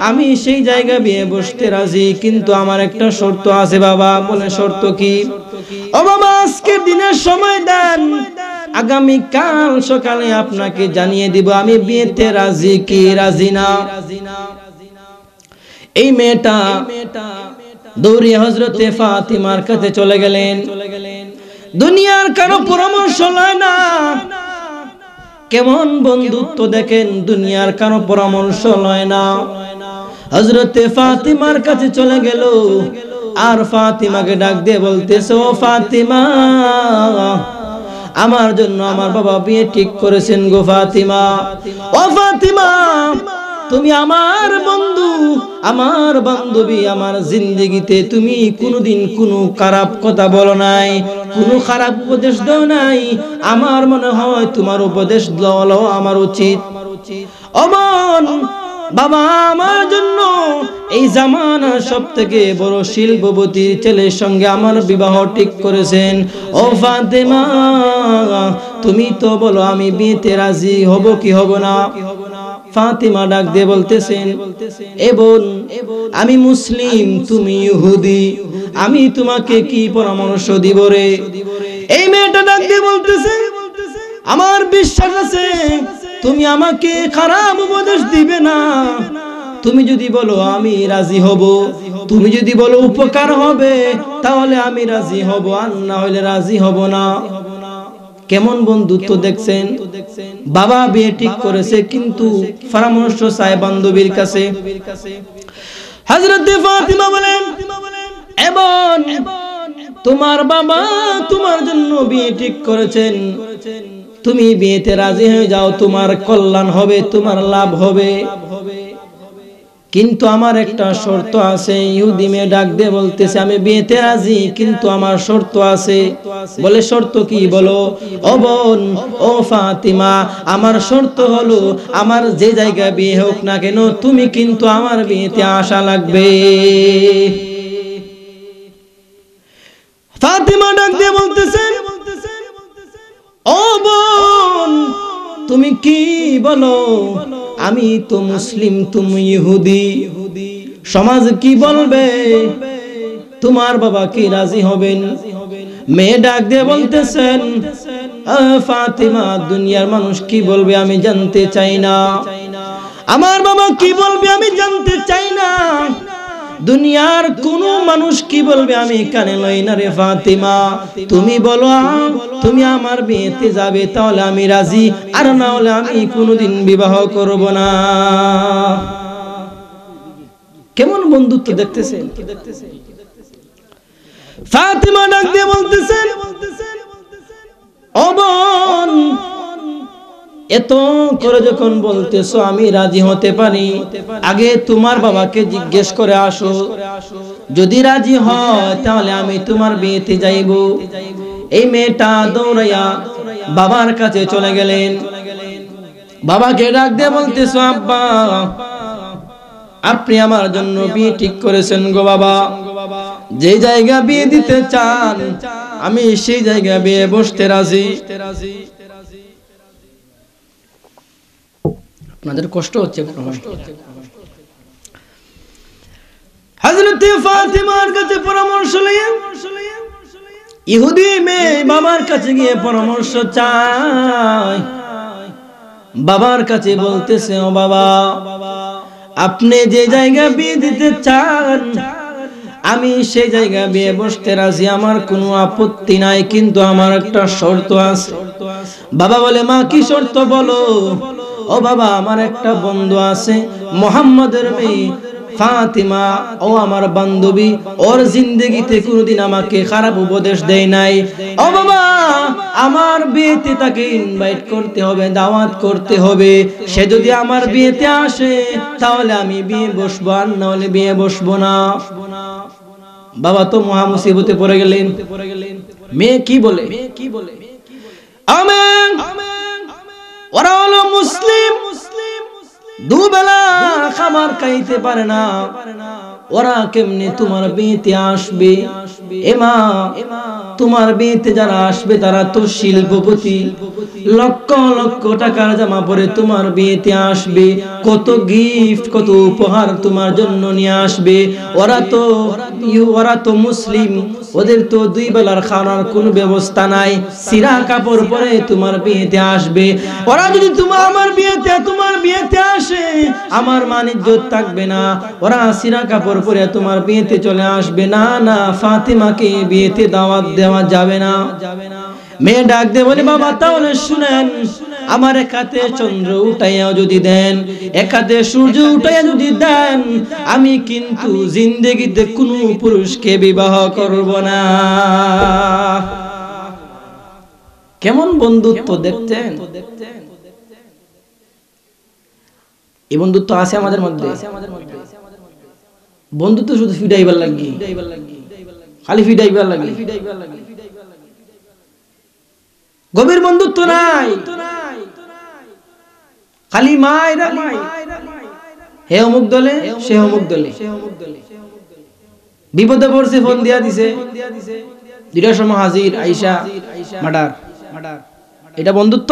আমি সেই জায়গা বিয়ে বসতে রাজি, কিন্তু আমার একটা শর্ত আছে বাবা। বলে শর্ত কি? ও বাবা, আজকের দিনের সময় দেন, আগামী কাল সকালে আপনাকে জানিয়ে দিব আমি বিয়েতে রাজি কি রাজি না। এই মেয়েটা দৌড়িয়ে হযরতে ফাতিমার কাছে চলে গেলেন। দুনিয়ার কারো পরামর্শ লয় না, কেমন বন্ধুত্ব দেখেন, দুনিয়ার কারো পরামর্শ লয় না। হযরতে ফাতিমার কাছে চলে গেল, আর ফাতিমাকে ডাক দিয়ে বলতেছে ও ফাতিমা, আমার জন্য আমার বাবা বিয়ে ঠিক করেছেন গো ফাতিমা। ও ফাতিমা, তুমি আমার বন্ধু, আমার বান্ধবী, আমার জিন্দেগিতে তুমি কোনোদিন কোনো খারাপ কথা বলো নাই, কোনো খারাপ উপদেশ দাও নাই। আমার মনে হয় তোমার উপদেশ দেওয়া আমার উচিত। অমন বাবা আমার জন্য এই জামানার সবথেকে বড় শিল্পপতির ছেলের সঙ্গে আমার বিবাহ ঠিক করেছেন। ও ফাতেমা, তুমি তো বলো আমি বিয়েতে রাজি হব কি হব না? ফাতেমা ডাক দিয়ে বলতেছেন, এ বোন, আমি মুসলিম, তুমি ইহুদি, আমি তোমাকে কি পরামর্শ দিব রে? এই মেয়েটা ডাক দিয়ে বলতেছে, আমার বিশ্বাস আছে তুমি আমাকে খারাপ উপদেশ দিবে না। তুমি যদি বলো আমি রাজি হব, তুমি যদি বলো উপকার হবে, তাহলে আমি রাজি হব, আর না হলে রাজি হব না। কেমন বন্ধুত্ব দেখছেন? বাবা বিয়ে ঠিক করেছে কিন্তু পরামর্শ চায় বান্ধবীর কাছে। হযরত ফাতিমা বলেন, এবং তোমার বাবা তোমার জন্য বিয়ে ঠিক করেছেন, তুমি বিয়েতে রাজি হয়ে যাও, তোমার কল্যাণ হবে, তোমার লাভ হবে। কিন্তু আমার একটা শর্ত আছে। ইহুদি মেয়ে ডাক দিয়ে বলতেছে, আমি বিয়েতে রাজি কিন্তু আমার শর্ত আছে। বলে, শর্ত কি? বলো। ও বোন, ও ফাতিমা, আমার শর্ত হলো আমার যে জায়গায় বিয়ে হোক না কেন, তুমি কিন্তু আমার বিয়েতে আসা লাগবে। ফাতিমা ডাক দিয়ে বলতেছেন, ও বোন, তুমি কি বলো? আমি তো মুসলিম, তুমি ইহুদি, সমাজ কি বলবে? তোমার বাবা কি রাজি হবেন? মেয়ে ডাক দিয়ে বলতেছেন, ফাতিমা, দুনিয়ার মানুষ কি বলবে আমি জানতে চাই না, আমার বাবা কি বলবে আমি জানতে চাই না, দুনিয়ার কোন মানুষ কি বলবে আমি কানে লই না রে ফাতিমা। তুমি বলো তুমি আমার বিয়েতে যাবে, তাহলে আমি রাজি, আর না হলে আমি কোনোদিন বিবাহ করব না। কেমন বন্ধুত্ব দেখতেছেন? ফাতিমা ডাক দিয়ে বলতেছেন, ও বোন, এত করে যখন বলতেছো আমি রাজি হতে পারি, আগে তোমার বাবাকে জিজ্ঞেস করে আসো, যদি রাজি হয় তাহলে আমি তোমার বিয়েতে যাইব। এই মেয়েটা দৌড়াইয়া বাবার কাছে চলে গেলেন। বাবাকে ডাক দিয়ে বলতেছো, আব্বা, আপনি আমার জন্য বিয়ে ঠিক করেছেন গো বাবা, যে জায়গা বিয়ে দিতে চান আমি সেই জায়গা বিয়ে বসতে রাজি। আপনাদের কষ্ট হচ্ছে? হযরত ফাতিমার কাছে পরামর্শ নিয়ে ইহুদি মেয়ে বাবার কাছে গিয়ে পরামর্শ চায়। বাবার কাছে বলতেছে, ও বাবা, আপনি যে জায়গা বিয়ে দিতে চান আমি সেই জায়গা বিয়ে বসতে রাজি, আমার কোনো আপত্তি নাই, কিন্তু আমার একটা শর্ত আছে। বাবা বলে, মা কি শর্ত বলো? ও বাবা, আমার একটা বন্ধু আছে, মুহাম্মাদের মেয়ে ফাতিমা, ও আমার বান্ধবী, ওর জিন্দেগিতে কোনোদিন আমাকে খারাপ উপদেশ দেয় নাই। ও বাবা, আমার বিয়েতে তাকে ইনভাইট করতে হবে, দাওয়াত করতে হবে। সে যদি আমার বিয়েতে আসে তাহলে আমি বিয়ে বসবো, আর না হলে বিয়ে বসবো না। বাবা তো মহা মুসিবতে পড়ে গেলেন। মেয়ে কি বলে? আমেন, ওরা হলো মুসলিম, দুবেলা খাবার খাইতে পারে না, ওরা কেমনে তোমার বিয়েতে আসবে? এমা, তোমার বিয়েতে যারা আসবে তারা তো শিল্পপতি, লক্ষ লক্ষ টাকার জামা পরে তোমার বিয়েতে আসবে, কত গিফট, কত উপহার তোমার জন্য নিয়ে আসবে। ওরা তো মুসলিম, ওদের তো দুই বেলার খাওয়ার কোনো ব্যবস্থা নাই, সিরা কাপড় পরে তোমার বিয়েতে আসবে। ওরা যদি আমার বিয়েতে আসে আমার মান ইজ্জত থাকবে না, ওরা সিরা কাপড় পরে তোমার বিয়েতে চলে আসবে না। না, ফাতিমাকে বিয়েতে দাওয়াত দেওয়া যাবে না। মেয়ে ডাক দিয়ে বলে, বাবা তাহলে শুনেন, আমার এক হাতে চন্দ্র উঠাইয়া যদি দেন, এক হাতে সূর্য উঠাইয়া যদি দেন, আমি কিন্তু জিন্দেগিতে কোনো পুরুষকে বিবাহ করব না। কেমন বন্ধুত্ব দেখতেন? এই বন্ধুত্ব আছে আমাদের মধ্যে। বন্ধুত্ব শুধু ফিডাইবার লাগি, খালি ফিডাইবার লাগি, গভীর বন্ধুত্ব নাই, খালি মায়েরা মাই, হে অমুক দলে সে অমুক দলে, বিপদে পড়ছে ফোন দিয়া দিছে, দুইটার সময় হাজির আইসা মার্ডার। এটা বন্ধুত্ব?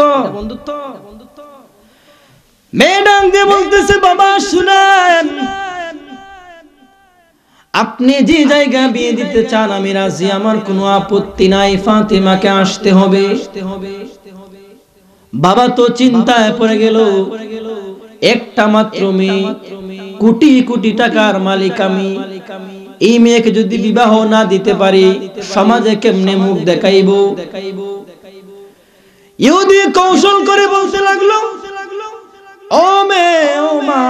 ম্যাডাম দিয়ে বলতেছে বাবা শুনেন, আপনি যে জায়গা বিয়ে দিতে চান আমি রাজি, আমার কোনো আপত্তি নাই, ফাতেমাকে আসতে হবে। বাবা তো চিন্তায় পড়ে গেল, একটা মাত্র মেয়ে, কোটি কোটি টাকার মালিক আমি, এই মেয়েকে যদি বিবাহ না দিতে পারি সমাজে কেমনে মুখ দেখাইব? ইহুদি কৌশল করে বলতে লাগলো, ও মেয়ে, ও মা,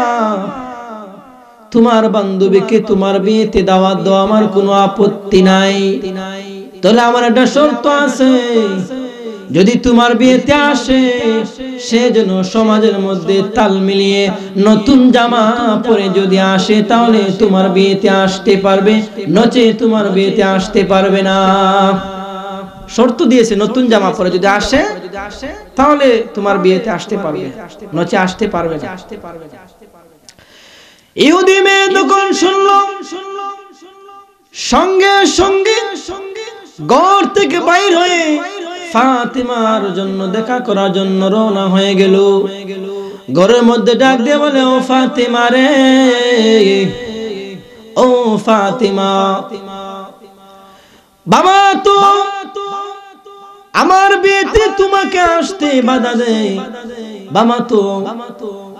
তোমার বান্ধবীকে তোমার বিয়েতে দাওয়াত দাও, আমার কোনো আপত্তি নাই, তাহলে আমার একটা শর্ত আছে, যদি তোমার বিয়েতে আসে সে যেন সমাজের মধ্যে তাল মিলিয়ে নতুন জামা পরে যদি আসে তাহলে তোমার বিয়েতে আসতে পারবে, নচে তোমার বিয়েতে আসতে পারবে না। শর্ত দিয়েছে, নতুন জামা পরে যদি আসে তাহলে তোমার বিয়েতে আসতে পারবে, নচে আসতে পারবে না। ইহুদি মেয়ে তখন শুনল, সঙ্গে সঙ্গে ঘর থেকে বাইর হয়ে ফাতেমার জন্য দেখা করার জন্য রওনা হয়ে গেল। ঘরের মধ্যে ডাক দিয়ে বলে, ও ফাতেমা রে, ও ফাতেমা, বাবা তো আমার বিয়েতে তোমাকে আসতে বাধা দেয়, বাবা তো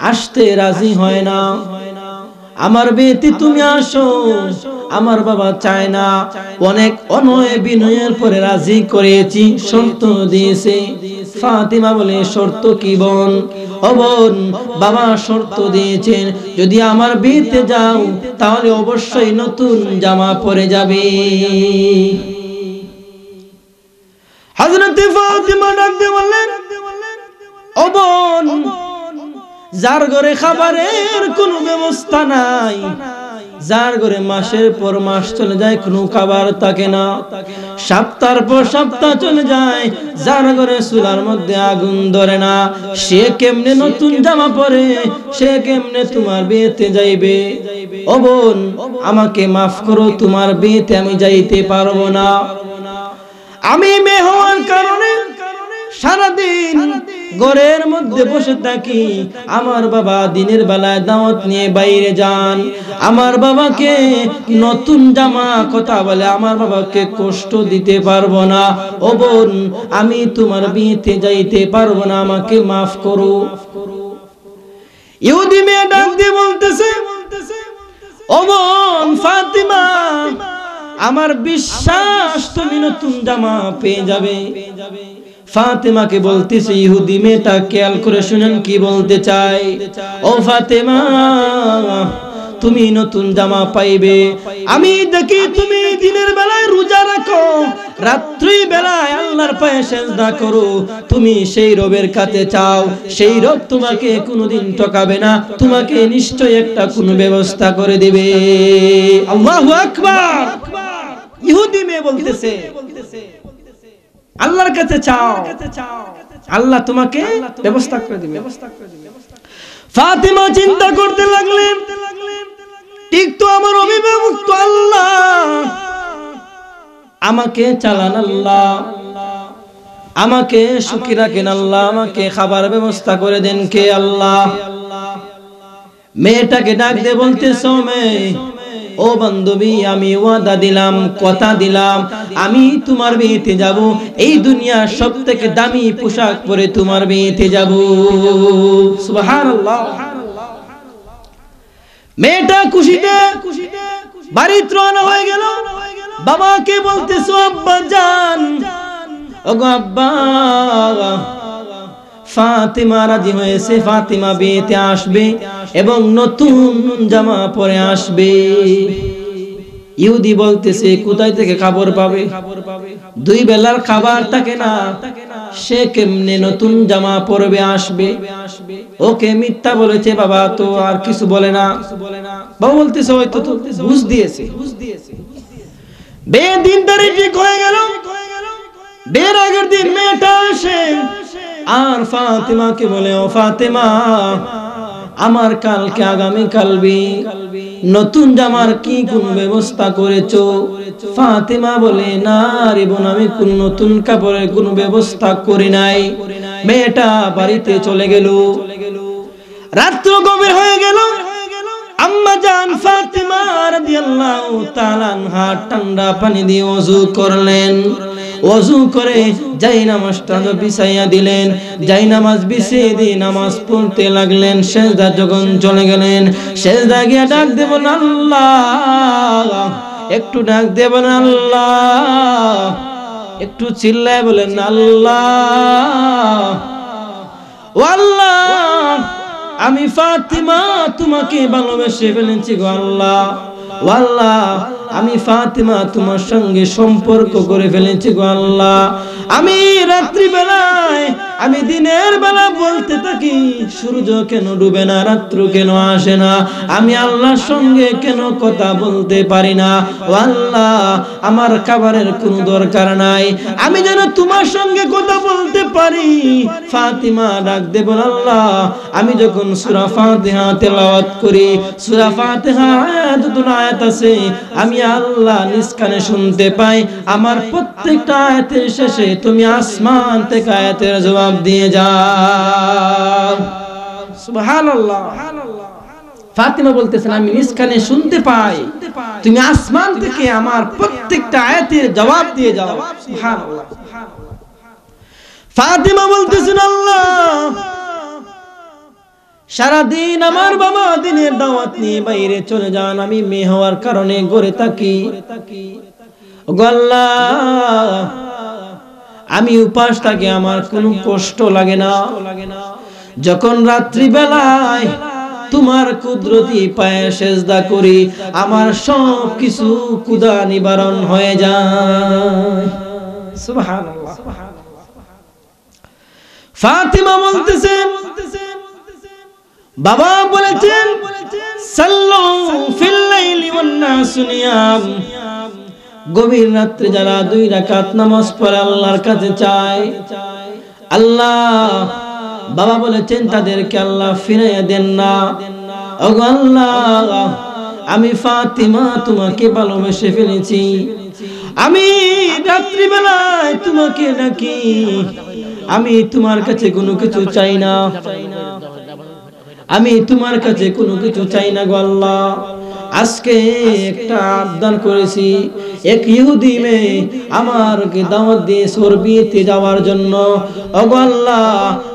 আসতে রাজি হয় না, আমার বিয়েতে তুমি আসো, আমার বাবা চায় না, অনেক অনয় বিনয়ের পরে রাজি করেছি, শর্ত দিয়েছে। ফাতেমা বলে, শর্ত কি বোন? ও বোন, বাবা শর্ত দিয়েছেন যদি আমার বিয়েতে যাও তাহলে অবশ্যই নতুন জামা পরে যাবে। হযরত ফাতেমা ডাক দিয়ে বললেন, ও বোন, যার ঘরে খাবারের কোনো ব্যবস্থা নাই, যার ঘরে মাসের পর মাস চলে যায় কোনো খাবার থাকে না, সপ্তাহের পর সপ্তাহ চলে যায়, যার ঘরে চুলার মধ্যে আগুন ধরে না, সে কেমনে নতুন জামা পরে, সে কেমনে তোমার বিয়েতে যাইবে? ও বোন, আমাকে মাফ করো, তোমার বিয়েতে আমি যাইতে পারবো না। আমি মেয়ে হওয়ার কারণে সারাদিন ঘরের মধ্যে বসে থাকি, আমার বাবা দিনের বেলায় দাওয়াত নিয়ে বাইরে যান, আমার বাবাকে নতুন জামা কথা বলে আমার বাবাকে কষ্ট দিতে পারবো না। ও বোন, আমি তোমার বিয়েতে যাইতে পারবো না, আমাকে মাফ করো। ইহুদি মেয়ে ডাক দিয়ে বলতেছে, ও বোন ফাতেমা, আমার বিশ্বাস তুমি নতুন জামা পেয়ে যাবে। ফাতেমাকে বলতেছে, ইহুদি মেয়েটা খেয়াল করে শুনেন কি বলতে চাই, ও ফাতেমা, তুমি নতুন জামা পাইবে। আমি দেখি তুমি দিনের বেলায় রোজা রাখো, রাত্রি বেলায় আল্লাহর পায়ে সিজদা করো, তুমি সেই রবের কাছে চাও, সেই রব তোমাকে কোনোদিন ঠকাবে না, তোমাকে নিশ্চয়ই একটা কোনো ব্যবস্থা করে দিবে। আল্লাহু আকবার। ইহুদি মেয়ে বলতেছে, আল্লাহর কাছে চাও, আল্লাহ তোমাকে ব্যবস্থা করে দিবে। ফাতেমা চিন্তা করতে লাগলেন, ঠিক তো আমার অভিভাবক তো আল্লাহ, আমাকে চালান আল্লাহ, আমাকে সুখী রাখেন আল্লাহ, আমাকে খাবার ব্যবস্থা করে দেন কে? আল্লাহ। মেয়েটাকে ডাক দিয়ে বলতেছো, মেয়ে, ও বান্ধবী, আমি ওয়াদা দিলাম, কথা দিলাম, আমি তোমার বিয়েতে যাব, এই দুনিয়ার সবথেকে দামি পোশাক পরে তোমার বিয়েতে যাব। সুবহানাল্লাহ। মেয়েটা খুশিতে বাড়িতে রওনা হয়ে গেল। বাবাকে বলতেছো, আব্বা জান, ওগো আব্বা, ফাতেমা রাজি হয়েছে, ফাতেমা বিয়েতে আসবে এবং নতুন জামা পরে আসবে। ইহুদি বলতেছে কোথায় থেকে খাবার পাবে, দুই বেলার খাবার থাকে না, সে কেমনে নতুন জামা পরবে আসবে? ওকে মিথ্যা বলেছে বাবা, তো আর কিছু বলে না। বাবা বলতেছে হয়তো তো ঘুষ দিয়েছে। বিয়ের দিন তারিখ ঠিক হয়ে গেল। বিয়ের আগের দিন মেয়েটা আসে আর ফাতেমাকে বলে, ও ফাতেমা, আমার কালকে আগামী কালবি নতুন জামার কি কোন ব্যবস্থা করেছো? ফাতেমা বলে, না রে বোন, আমি কোন নতুন কাপড়ের কোন ব্যবস্থা করি নাই। মেয়েটা বাড়িতে চলে গেল। রাত্র গভীর হয়ে গেল। আম্মা জান ফাতেমা রাদিয়াল্লাহু তাআলা আনহা ঠান্ডা পানি দিয়ে ওযু করলেন। ওযু করে জায়নামাজটা বিছাইয়া দিলেন। জায়নামাজ বিছিয়ে দিয়ে নামাজ পড়তে লাগলেন। সিজদা যখন চলে গেলেন, সিজদা গিয়ে ডাক দেবেন আল্লাহ, একটু ডাক দেবেন আল্লাহ, একটু চিল্লায় বলেন আল্লাহ, ও আল্লাহ, আমি ফাতেমা তোমাকে ভালোবেসে ফেলেছি গো আল্লাহ, ও আল্লাহ, আমি ফাতেমা তোমার সঙ্গে সম্পর্ক করে ফেলেছি গো আল্লাহ। আমি রাত্রি বেলায়, আমি দিনের বেলা বলতে থাকি সূর্য কেন ডুবে না, রাত্র কেন আসে না, আমি আল্লাহর সঙ্গে কেন কথা বলতে পারি না? ও আল্লাহ, আমার খাবারের কোনো দরকার নাই, আমি যেন তোমার সঙ্গে কথা বলতে পারি। ফাতেমা ডাক দে বল, আল্লাহ, আমি যখন সূরা ফাতিহা তেলাওয়াত করি, সূরা ফাতিহা যতগুলো আয়াত আছে আমি আল্লাহ নিজ কানে শুনতে পাই। আমার প্রত্যেকটা আয়াতের শেষে তুমি আসমান থেকে আয়াতের জবাব দিয়ে যাও। সুবহানাল্লাহ। ফাতেমা বলতেছেন, আমি নিজ কানে শুনতে পাই, তুমি আসমান থেকে আমার প্রত্যেকটা আয়াতের জবাব দিয়ে যাও। সুবহানাল্লাহ। ফাতেমা বলতেছেন, আল্লাহ, সারাদিন আমার বাবা দিনের দাওয়াত নিয়ে বাইরে চলে যান, আমি মেয়ে হওয়ার কারণে ঘরে থাকি। ওগো আল্লাহ, আমি উপাস থাকি, আমার কোনো কষ্ট লাগে না। যখন রাত্রি বেলায় তোমার কুদরতি পায়ে সেজদা করি, আমার সব কিছু ক্ষুধা নিবারণ হয়ে যায়। সুবহানাল্লাহ। ফাতেমা বলতেছেন, বাবা বলেছেন সাল্লু ফিল লাইলি ওয়ান নাসু নিয়াম, গভীর রাত্রে যারা 2 রাকাত নামাজ পড়ে আল্লাহর কাছে চায়, আল্লাহ, বাবা বলেছেন তাদেরকে আল্লাহ ফিরাইয়া দেন না। ওগো আল্লাহ, আমি ফাতেমা তোমাকে ভালোবেসে ফেলেছি, আমি রাত্রি বেলায় তোমাকে ডাকি, আমি তোমার কাছে কোনো কিছু চাই না, আমি তোমার কাছে কোনো কিছু চাই না গো আল্লাহ। আজকে একটা আবদার করেছি, এক ইহুদি মেয়ে আমাকে দাওয়াত দিয়ে ওর বিয়েতে যাওয়ার জন্য। ওগো আল্লাহ,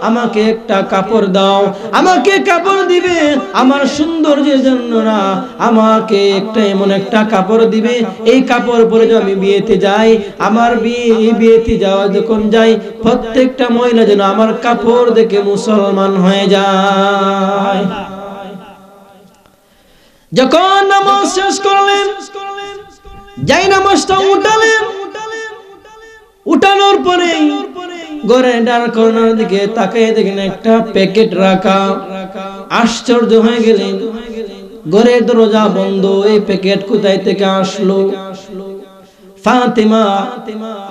আমাকে একটা কাপড় দাও, আমাকে কাপড় দিবে আমার সৌন্দর্যের জন্য না, আমাকে একটা এমন একটা কাপড় দিবে, এই কাপড় পরে যদি আমি বিয়েতে যাই, আমার বিয়েতে যাওয়া যখন যাই, প্রত্যেকটা মহিলা যেন আমার কাপড় দেখে মুসলমান হয়ে যায়। যখন নামাজ শেষ করলেন, যাই নামাজটা উঠালেন, উঠানোর পরে ঘরে ডার কর্নার দিকে তাকিয়ে দেখেন একটা প্যাকেট রাখা। আশ্চর্য হয়ে গেলেন, ঘরের দরজা বন্ধ, এই প্যাকেট কোথায় থেকে আসলো? ফাতেমা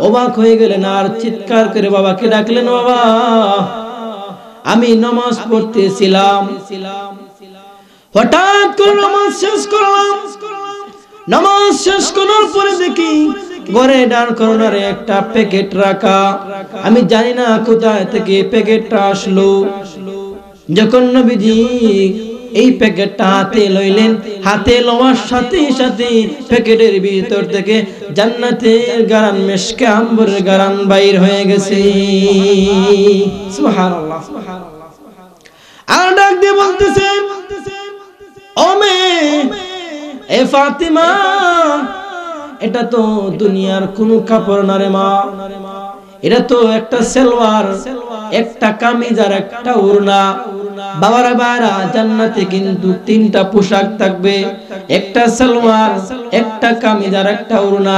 অবাক হয়ে গেলেন আর চিৎকার করে বাবাকে ডাকলেন, বাবা, আমি নামাজ পড়তেছিলাম, হঠাৎ করে নামাজ শেষ করলাম, নামাজ শেষ করার পরে দেখি ঘরে ডান কর্নারে একটা প্যাকেট রাখা, আমি জানি না কোথায় থেকে প্যাকেটটা আসলো। যখন নবীজি এই প্যাকেটটা হাতে লইলেন, হাতে লওয়ার সাথে সাথে প্যাকেটের ভিতর থেকে জান্নাতের গারান, মিশকে আম্বরের গারান বাইর হয়ে গেছে। সুবহানাল্লাহ। আর ডাক দিয়ে বলতেছেন, ও মেয়ে, এ ফাতেমা, এটা তো দুনিয়ার কোনো কাপড় না রে মা, এটা তো একটা সালোয়ার, একটা কামিজ আর একটা ওড়না, বাবারা বারা জান্নাতে কিন্তু তিনটা পোশাক থাকবে, একটা সালোয়ার, একটা কামিজ আর একটা ওড়না।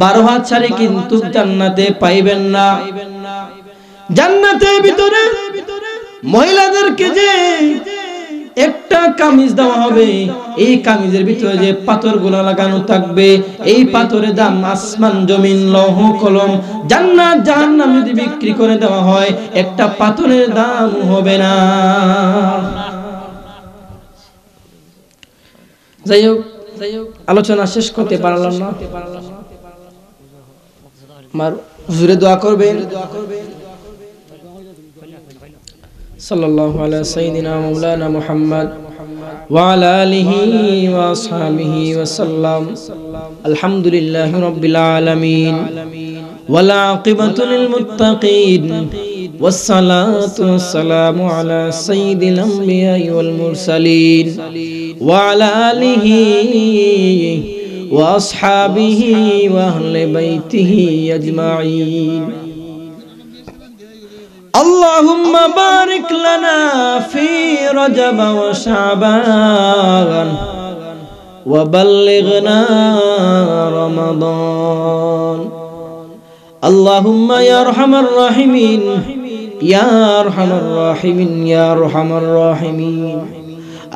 12 হাত শাড়ি কিন্তু জান্নাতে পাইবেন না। জান্নাতের ভিতরে মহিলাদেরকে যে একটা কামিজ দেওয়া হবে, এই কামিজের ভিতরে যে পাথরগুলো লাগানো থাকবে, এই পাথরের দাম আসমান জমিন লৌহ কলম। জান্নাত জাহান্নাম যদি বিক্রি করে দেওয়া হয়, একটা পাথরের দাম হবে না। যাই হোক, আলোচনা শেষ করতে পারলাম না। আমার হুজুরে দোয়া করবেন। সাল্লাল্লাহু আলা সাইয়্যিদিনা মাওলানা মুহাম্মদ ওয়া আলা আলিহি ওয়া আসহাবিহি ওয়া সাল্লাম। আলহামদুলিল্লাহি রাব্বিল আলামিন ওয়াল আকিবাতু লিল মুত্তাকিন ওয়াস সালাতু ওয়াস সালামু আলা সাইয়্যিদিল আমবিয়াই ওয়াল মুরসালিন ওয়া আলা আলিহি ওয়া আসহাবিহি ওয়া আহলি বাইতিহি আজমাইন। اللهم بارك لنا في رجب وشعبان وبلغنا رمضان اللهم يا ارحم الراحمين يا ارحم الراحمين يا ارحم الراحمين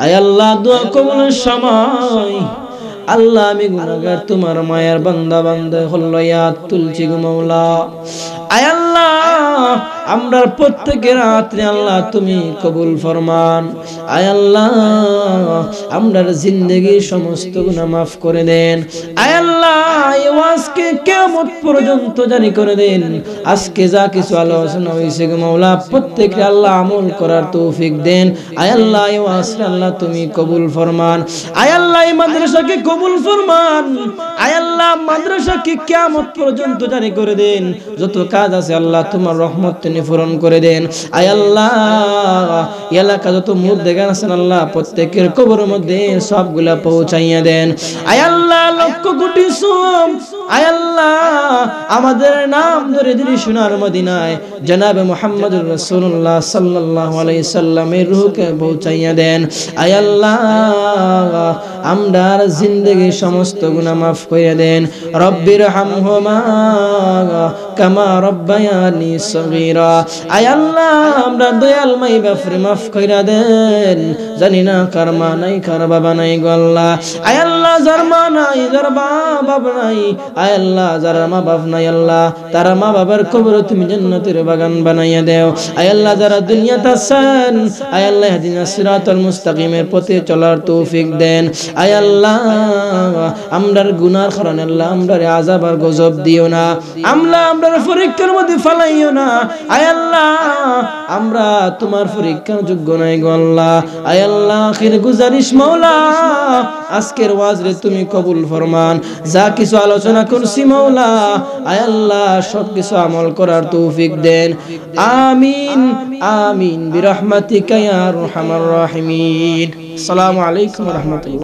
আয় আল্লাহ দোয়া কবুলের সময় আল্লাহ আমি গুনাহগার তোমার মায়ের বান্দা বান্দা হলো ইয়াদ তুলছি গো মাওলা। আয় আল্লাহ আমরা প্রত্যেকের রাত্রে আল্লাহ তুমি কবুল ফরমান। আয় আল্লাহ আমরার জিন্দেগির সমস্ত গুনাহ মাফ করে দেন। আয় আল্লাহ এই ওয়াজকে কিয়ামত পর্যন্ত জারি করে দেন। আজকে যা কিছু আলোচনা হয়েছে গো মাওলা, প্রত্যেককে আল্লাহ আমল করার তৌফিক দেন। আয় আল্লাহ এই ওয়াজকে আল্লাহ তুমি কবুল ফরমান। আয় আল্লাহ এই মাদ্রাসাকে কবুল ফরমান। আয় আল্লাহ মাদ্রাসাকে কিয়ামত পর্যন্ত জারি করে দেন। যত কাজ আছে আল্লাহ তোমার রহমত তিনি পূরণ করে দেন। আয় আল্লাহ এলাকা যত মুর্দেগান আছেন আল্লাহ প্রত্যেকের কবরের মধ্যে সবগুলা পৌঁছাইয়া দেন। আয় আল্লাহ লক্ষ কোটি সওয়াব আয় আল্লাহ আমাদের নাম ধরে দিলি সোনার মদিনায় জনাবে মুহাম্মদুর রাসূলুল্লাহ সাল্লাল্লাহু আলাইহি সাল্লামের রূহকে পৌঁছাইয়া দেন। আয় আল্লাহ আমরার জিন্দেগির সমস্ত গুনাহ মাফ করে দেন। রব্বির হামহুমা কামা রব্বায়ানি সগীরা। আয় আল্লাহ আমরা দয়াল মাই বাফরে মাফ কইরা দেন। জানি না কার মা নাই কার বাবা নাই গো আল্লাহ। আয় আল্লাহ যার মা নাই যার বাবা নাই, আয় আল্লাহ যার মা বাপ নাই আল্লাহ তার মা বাবার কবর তুমি জান্নাতের বাগান বানাইয়া দাও। আয় আল্লাহ যারা দুনিয়াতে আছেন আয় আল্লাহ ইহদিনা সিরাতাল মুস্তাকিমের পথে চলার তৌফিক দেন। আয় আল্লাহ আমরার গুনার কারণে আল্লাহ আমরার আযাব আর গজব দিও না, আমরার পরীক্ষার মধ্যে ফালাইও না। আয় আল্লাহ আমরা তোমার পরীক্ষার যোগ্য নাই গো আল্লাহ। আয় আল্লাহ আখির গুজারিশ মাওলা আজকের ওয়াজ রে তুমি কবুল ফরমান। যা কিছু আলোচনা করছি মাওলা আয় আল্লাহ সব কিছু আমল করার তৌফিক দেন। আমিন আমিন বিরহমাতিকা ইয়া আরহামার রাহিমিন। আসসালামু আলাইকুম ওয়া রাহমাতুল্লাহ।